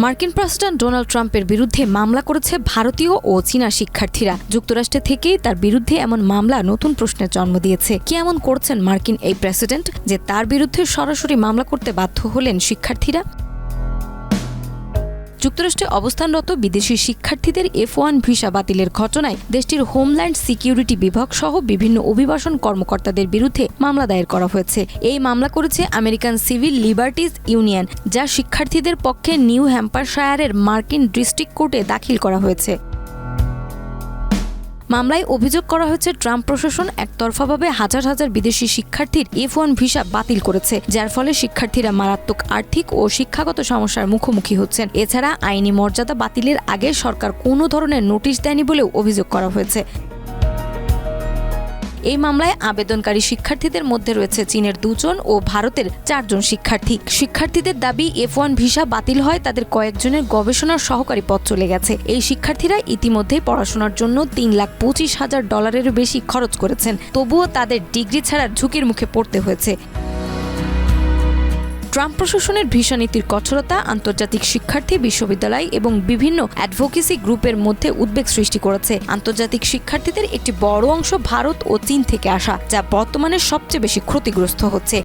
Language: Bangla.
মার্কিন প্রেসিডেন্ট ডোনাল্ড ট্রাম্পের বিরুদ্ধে মামলা করেছে ভারতীয় ও চীনা শিক্ষার্থীরা। যুক্তরাষ্ট্র থেকেই তার বিরুদ্ধে এমন মামলা নতুন প্রশ্নের জন্ম দিয়েছে। কি এমন করছেন মার্কিন এই প্রেসিডেন্ট যে তার বিরুদ্ধে সরাসরি মামলা করতে বাধ্য হলেন শিক্ষার্থীরা? যুক্তরাষ্ট্রে অবস্থানরত বিদেশি শিক্ষার্থীদের F1 ভিসা বাতিলের ঘটনায় দেশটির হোমল্যান্ড সিকিউরিটি বিভাগ সহ বিভিন্ন অভিবাসন কর্মকর্তাদের বিরুদ্ধে মামলা দায়ের করা হয়েছে। এই মামলা করেছে আমেরিকান সিভিল লিবার্টিজ ইউনিয়ন, যা শিক্ষার্থীদের পক্ষে নিউ হ্যাম্পশায়ারের মার্কিন ডিস্ট্রিক্ট কোর্টে দাখিল করা হয়েছে। মামলায় অভিযোগ করা হয়েছে ট্রাম্প প্রশাসন একতরফাভাবে হাজার হাজার বিদেশি শিক্ষার্থীর F1 ভিসা বাতিল করেছে, যার ফলে শিক্ষার্থীরা মারাত্মক আর্থিক ও শিক্ষাগত সমস্যার মুখোমুখি হচ্ছেন। এছাড়া আইনি মর্যাদা বাতিলের আগে সরকার কোনো ধরনের নোটিশ দেয়নি বলেও অভিযোগ করা হয়েছে। এই মামলায় আবেদনকারী শিক্ষার্থীদের মধ্যে রয়েছে চীনের 2 জন ও ভারতের 4 জন শিক্ষার্থী। শিক্ষার্থীদের দাবি, F1 ভিসা বাতিল হয় তাদের কয়েকজনের গবেষণার সহকারী পদ চলে গেছে। এই শিক্ষার্থীরা ইতিমধ্যেই পড়াশোনার জন্য $3,25,000 বেশি খরচ করেছেন, তবুও তাদের ডিগ্রি ছাড়ার ঝুঁকির মুখে পড়তে হয়েছে। ট্রাম্প প্রশাসনের ভিসা নীতির কঠোরতা আন্তর্জাতিক শিক্ষার্থী, বিশ্ববিদ্যালয় এবং বিভিন্ন অ্যাডভোকেসি গ্রুপের মধ্যে উদ্বেগ সৃষ্টি করেছে। আন্তর্জাতিক শিক্ষার্থীদের একটি বড় অংশ ভারত ও চীন থেকে আসা, যা বর্তমানে সবচেয়ে বেশি ক্ষতিগ্রস্ত হচ্ছে।